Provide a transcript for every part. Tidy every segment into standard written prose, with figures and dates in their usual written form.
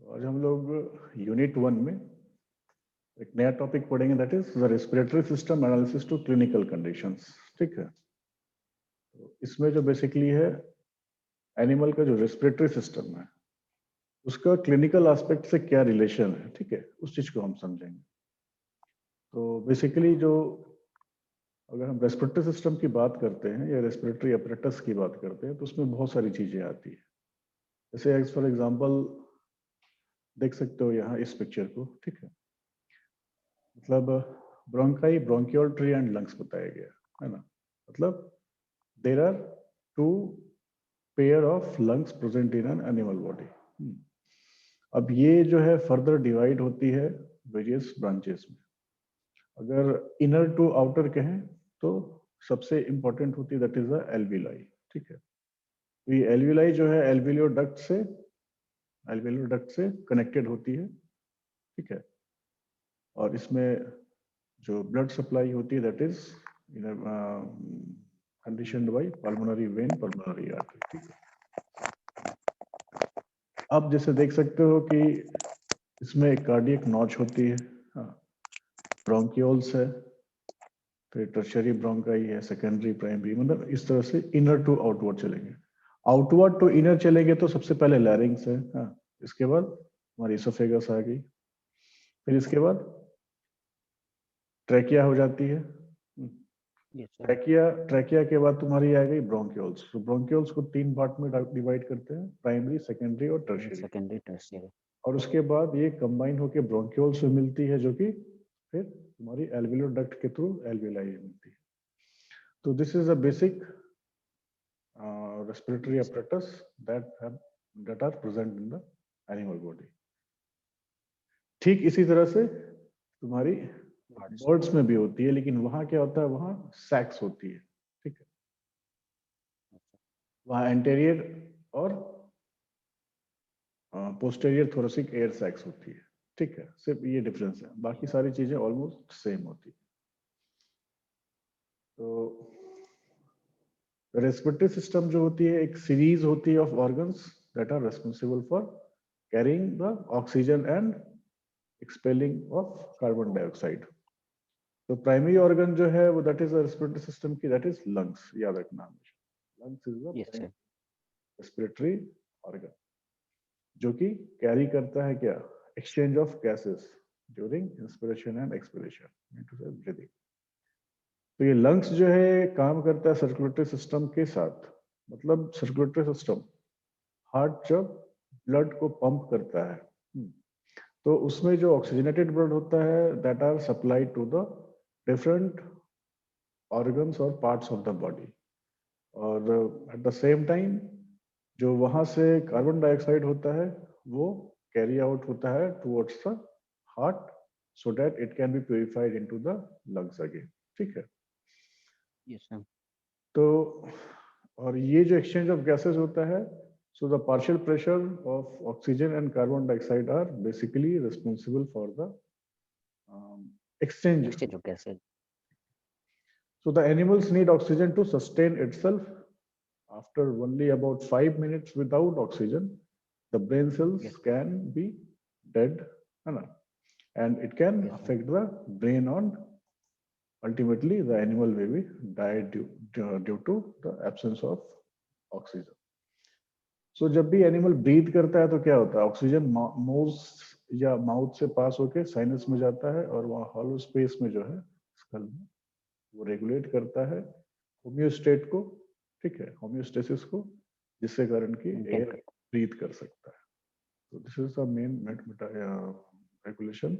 तो आज हम लोग यूनिट 1 में एक नया टॉपिक पढ़ेंगे, that is the respiratory system analysis to clinical conditions. ठीक है, तो इसमें जो बेसिकली है एनिमल का जो रेस्पिरेटरी सिस्टम है उसका क्लिनिकल एस्पेक्ट से क्या रिलेशन है, ठीक है, उस चीज को हम समझेंगे। तो बेसिकली जो अगर हम रेस्पिरेटरी सिस्टम की बात करते हैं या रेस्पिरेटरी अपरेटस की बात करते हैं तो उसमें बहुत सारी चीजें आती है। जैसे एज फॉर एग्जांपल देख सकते हो यहाँ इस पिक्चर को, ठीक है, मतलब bronchi, bronchial tree and lungs बताया गया है ना। मतलब there are two pair of lungs present in an animal body. अब ये जो है फर्दर डिवाइड होती है वेरियस ब्रांचेस में। अगर इनर टू आउटर कहें तो सबसे इंपॉर्टेंट होती है दैट इज द एल्विलाई। ठीक है, तो ये एल्विलाई जो है एल्वियोलर डक्ट से कनेक्टेड होती है। ठीक है, और इसमें जो ब्लड सप्लाई होती है that is conditioned by pulmonary vein, pulmonary artery. ठीक है, अब जैसे देख सकते हो कि इसमें एक कार्डियक नॉच होती है, हाँ, ब्रोंकियोल्स है, फिर टर्शियरी ब्रोंकाई है, सेकेंडरी, प्राइमरी, मतलब इस तरह से इनर टू आउटवर्ड चलेंगे। आउटवर्ड टू इनर चलेंगे तो सबसे पहले लैरिंग्स है, हाँ, इसके बाद हमारी इसोफेगस आ गई, फिर इसके बाद ट्रैकिया हो जाती है। ट्रैकिया के बाद तुम्हारी आ गई ब्रोंकियोल्स। तो ब्रोंकियोल्स को 3 पार्ट में डिवाइड करते हैं, प्राइमरी, सेकेंडरी और टर्शियरी। और उसके बाद ये कंबाइन होकर ब्रोंकियोल्स में मिलती है, जो कि फिर तुम्हारी एल्वियोलर डक्ट के थ्रू एल्वियोलाई मिलती है। तो this is a basic respiratory apparatus that are present in the animal body. ठीक इसी तरह से तुम्हारी बर्ड्स में भी होती है, लेकिन वहां क्या होता है, वहां सैक्स होती है। ठीक है, वहां एंटेरियर और पोस्टेरियर थोरेसिक एयर सैक्स होती है। ठीक है, सिर्फ ये डिफरेंस है, बाकी सारी चीजें ऑलमोस्ट सेम होती है। तो रेस्पिरेटरी सिस्टम जो होती है एक सीरीज होती है of organs that are responsible for carrying the oxygen and expelling of carbon dioxide. तो प्राइमरी ऑर्गन जो है वो दैट इज रेस्पिरेटरी सिस्टम की, दैट इज लंग्स, याद रखना हमेशा। Lungs is the respiratory organ जो कि कैरी करता है क्या, exchange of gases during inspiration and expiration, breathing. तो ये लंग्स जो है काम करता है सर्कुलेटरी सिस्टम के साथ। मतलब सर्कुलेटरी सिस्टम, हार्ट जब ब्लड को पंप करता है तो उसमें जो ऑक्सीजनेटेड ब्लड होता है that are supplied to the different organs और पार्ट्स ऑफ द बॉडी। और एट द सेम टाइम जो वहां से कार्बन डाइऑक्साइड होता है वो कैरी आउट होता है towards the heart so that it can be purified into the lungs again. ठीक है, तो और ये जो एक्सचेंज ऑफ गैसेस होता है, so the partial pressure of oxygen and carbon dioxide are basically responsible for the exchange of gases. So the animals need oxygen to sustain itself. After only about 5 minutes without oxygen, the brain cells can be dead, and it can affect the brain, on ultimately the animal may be die due to the absence of oxygen. सो जब भी animal breathe करता है तो क्या होता है, oxygen knows या mouth से पास होके साइनस में जाता है और वहाँ हॉलो स्पेस में जो है स्कल में वो रेगुलेट करता है होम्योस्टेट को। ठीक है, होम्योस्टेसिस को, जिससे कारण की एयर ब्रीथ कर सकता है। तो this is the main regulation.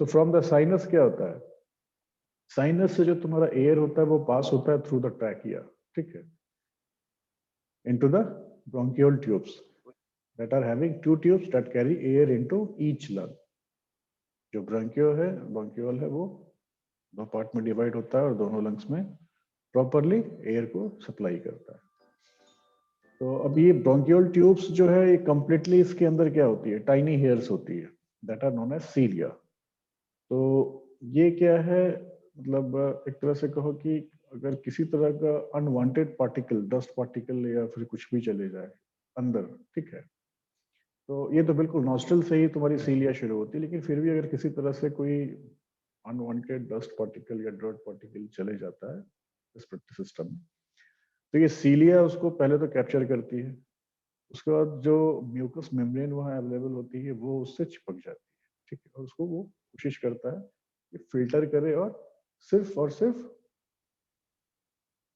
So from the sinus क्या होता है, साइनस से जो तुम्हारा एयर होता है वो पास होता है थ्रू द ट्रैकिया, ठीक है, into the bronchial tubes that are having 2 tubes that carry air into each lung. जो ब्रोंकियोल है वो 2 पार्ट में डिवाइड होता है और दोनों लंग्स में प्रॉपरली एयर को सप्लाई करता है। तो अब ये ब्रोंकियोल ट्यूब्स जो है ये कंप्लीटली इसके अंदर क्या होती है, टाइनी हेयर्स होती है दैट आर नोन एज सीलिया। तो ये क्या है, मतलब एक तरह से कहो कि अगर किसी तरह का अनवांटेड पार्टिकल, डस्ट पार्टिकल या फिर कुछ भी चले जाए अंदर, ठीक है, तो ये तो बिल्कुल नॉस्ट्रल से ही तुम्हारी सीलिया शुरू होती है, लेकिन फिर भी अगर किसी तरह से कोई अनवांटेड डस्ट पार्टिकल या डर्ट पार्टिकल चले जाता है रेस्पिरेटरी सिस्टम में, तो ये सीलिया उसको पहले तो कैप्चर करती है, उसके बाद जो म्यूकस मेम्ब्रेन वहाँ अवेलेबल होती है वो उससे चिपक जाती है, ठीक है, और उसको वो कोशिश करता है कि फिल्टर करे और सिर्फ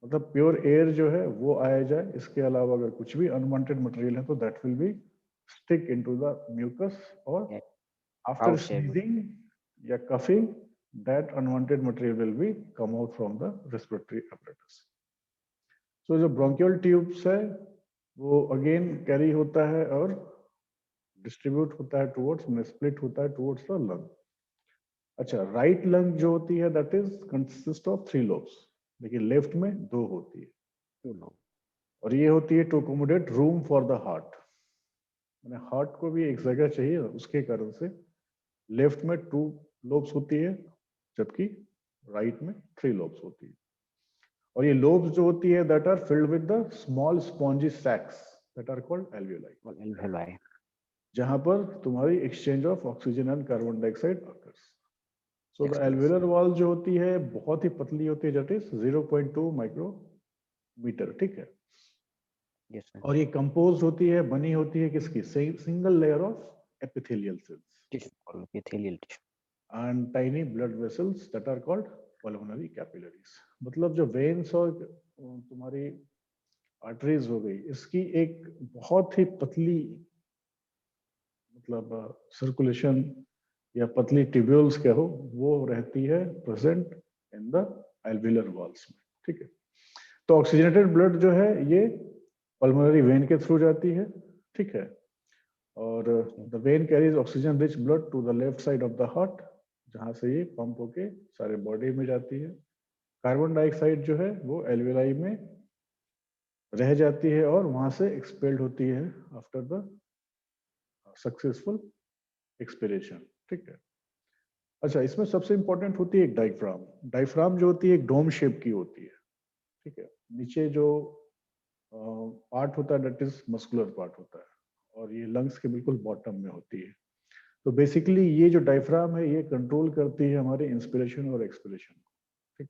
मतलब प्योर एयर जो है वो आया जाए। इसके अलावा अगर कुछ भी अनवांटेड मटेरियल है तो that will be stick into the mucus, और आफ्टर outside. स्नीजिंग या coughing that unwanted material will be come out from the respiratory apparatus. So जो ब्रोंकियल ट्यूब्स है वो अगेन कैरी होता है और डिस्ट्रीब्यूट होता है टुवर्ड्स, स्प्लिट होता है टुवर्ड्स द लंग। अच्छा, राइट लंग जो होती है that is consist of 3 lobes, लेकिन लेफ्ट में 2 होती है, You know. और ये होती है to accommodate room for the heart. मैंने हार्ट को भी एक जगह चाहिए, उसके कारण से लेफ्ट में 2 लोब्स होती है, जबकि राइट में 3 लोब्स होती है। और ये लोब्स जो होती है that are filled with the small spongy sacs that are called alveoli, Well, alveoli. जहां पर तुम्हारी exchange of oxygen and carbon dioxide occurs. So the Yes, yes. Alveolar wall जो होती है बहुत ही पतली होती है, दैट इज 0.2 माइक्रोमीटर, ठीक है। Yes, sir. और ये कंपोज होती है, बनी होती है किसकी? Single layer of epithelial cells Tissue called epithelial tissue. And tiny blood vessels that are called pulmonary capillaries. मतलब जो वेन्स और तुम्हारी आर्टरीज हो गई, इसकी एक बहुत ही पतली मतलब सर्कुलेशन या पतली ट्यूब्यूल्स कहो, वो रहती है present in the alveolar walls में, ठीक है। तो ऑक्सीजनेटेड ब्लड जो है ये पल्मोनरी वेन के थ्रू जाती है, ठीक है, और the vein carries oxygen rich blood to the left side of the heart, जहां से ये पंप होके सारे बॉडी में जाती है। कार्बन डाइऑक्साइड जो है वो एल्वियोलाई में रह जाती है और वहां से एक्सपेल्ड होती है आफ्टर द सक्सेसफुल एक्सपिरेशन, ठीक है। अच्छा, इसमें सबसे इंपॉर्टेंट होती है एक डायफ्राम। डायफ्राम जो होती है एक डोम शेप की होती है, ठीक है। नीचे जो पार्ट होता है दैट इज मस्कुलर पार्ट होता है, और ये लंग्स के बिल्कुल बॉटम में होती है। तो बेसिकली ये जो डायफ्राम है ये कंट्रोल करती है हमारे इंस्पिरेशन और एक्सपिरेशन को, ठीक।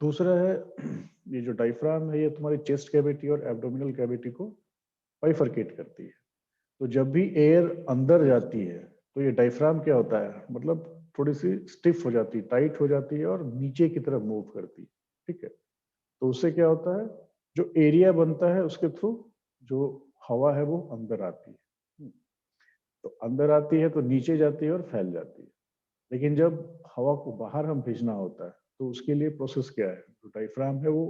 दूसरा है ये जो डायफ्राम है ये तुम्हारी चेस्ट कैविटी और एब्डोमिनल कैविटी को बाइफरकेट करती है। तो जब भी एयर अंदर जाती है तो ये डायफ्राम क्या होता है, मतलब थोड़ी सी स्टिफ हो जाती है, टाइट हो जाती है और नीचे की तरफ मूव करती है, ठीक है। तो उससे क्या होता है, जो एरिया बनता है उसके थ्रू जो हवा है वो अंदर आती है। तो अंदर आती है तो नीचे जाती है और फैल जाती है। लेकिन जब हवा को बाहर हम भेजना होता है तो उसके लिए प्रोसेस क्या है, जो डायफ्राम है वो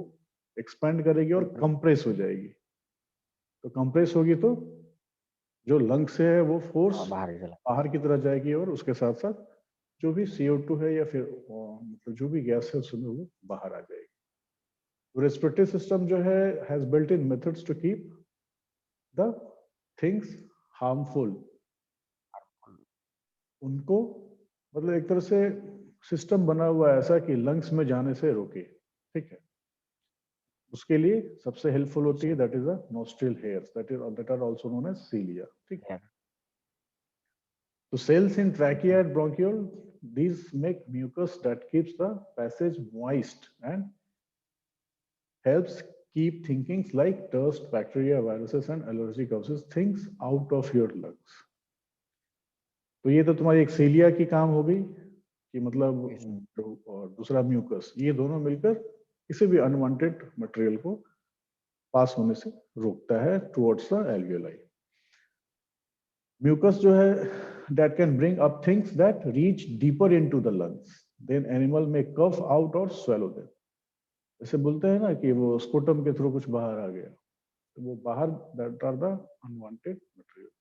एक्सपैंड करेगी और कंप्रेस हो जाएगी। तो कंप्रेस होगी तो जो लंग से है वो फोर्स बाहर चला. बाहर की तरफ जाएगी, और उसके साथ साथ जो भी CO2 है या फिर मतलब जो भी गैस है उसमें वो बाहर आ जाएगी। तो रेस्पिरेटरी सिस्टम जो है has built in methods to keep the things harmful, उनको मतलब एक तरह से सिस्टम बना हुआ है ऐसा कि लंग्स में जाने से रोके, ठीक है। उसके लिए सबसे हेल्पफुल होती है that is a nostril hairs that are also known as cilia, ठीक है। Yeah. So cells in trachea and bronchiole, these make mucus that keeps the passage moist and helps keep things like dust, bacteria, viruses and allergy causes things out of your lungs. तो ये तो तुम्हारी एक सीलिया की काम हो गई कि मतलब जो, और दूसरा म्यूकस, ये दोनों मिलकर किसी भी अनवांटेड मटेरियल को पास होने से रोकता है टुवर्ड्स द एल्वियोलाई। म्यूकस जो है that can bring up things that reach deeper into the lungs, then animal may cough out or swallow them. जैसे बोलते हैं ना कि वो स्पुटम के थ्रू कुछ बाहर आ गया, तो वो बाहर that are the unwanted material.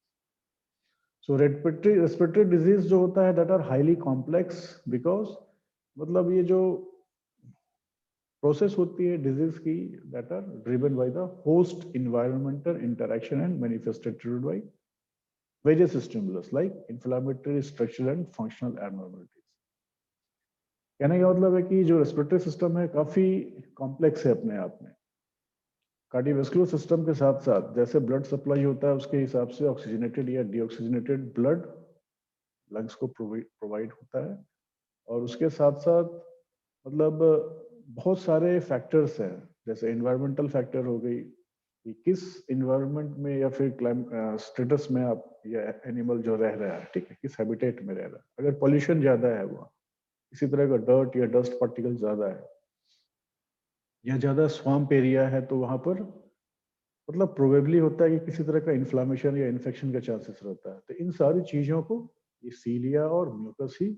So respiratory disease जो होता है that are highly complex because मतलब ये जो प्रोसेस होती है डिजीज की that are driven by the host environmental interaction and manifested by various stimulus like inflammatory, structural and functional abnormalities. कहने का मतलब है कि जो रेस्पिरेटरी सिस्टम है काफी कॉम्प्लेक्स है अपने आप में, कार्डियोवैस्कुलर सिस्टम के साथ साथ जैसे ब्लड सप्लाई होता है उसके हिसाब से ऑक्सीजनेटेड या डीऑक्सीजनेटेड ब्लड लंग्स को प्रोवाइड होता है, और उसके साथ साथ मतलब बहुत सारे फैक्टर्स हैं, जैसे एनवायरमेंटल फैक्टर हो गई कि किस इन्वायरमेंट में या फिर स्टेटस में आप या एनिमल जो रह रहा है, ठीक है, किस हैबिटेट में रह रहा है। अगर पॉल्यूशन ज्यादा है वहाँ, किसी तरह का डर्ट या डस्ट पार्टिकल ज्यादा है या ज्यादा स्वाम्प एरिया है, तो वहां पर मतलब प्रोबेबली होता है कि किसी तरह का इन्फ्लामेशन या इन्फेक्शन का चांसेस रहता है। तो इन सारी चीजों को ये सीलिया और म्यूकस ही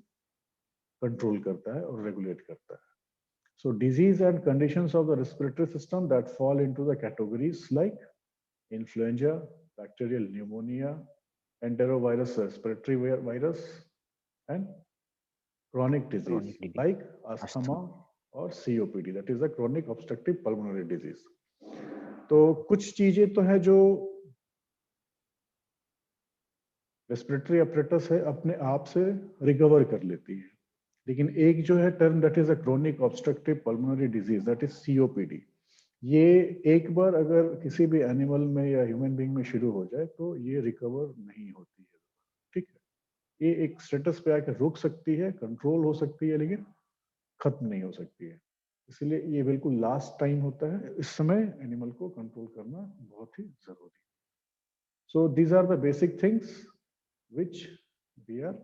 कंट्रोल करता है और रेगुलेट करता है। So disease and conditions of the respiratory system that fall into the categories like influenza, bacterial pneumonia, enterovirus respiratory virus, and chronic disease Chronic disease. like asthma or COPD, that is a chronic obstructive pulmonary disease. तो कुछ चीजें तो है जो respiratory apparatus है अपने आप से रिकवर कर लेती है, लेकिन एक जो है term that is a chronic obstructive pulmonary disease, that is COPD. ये एक बार अगर किसी भी एनिमल में या ह्यूमन बीइंग में शुरू हो जाए तो ये रिकवर नहीं होती है, ठीक है। ये एक स्टेटस पे आकर रुक सकती है, कंट्रोल हो सकती है, लेकिन खत्म नहीं हो सकती है। इसलिए ये बिल्कुल लास्ट टाइम होता है, इस समय एनिमल को कंट्रोल करना बहुत ही जरूरी है। So these are the basic things which we are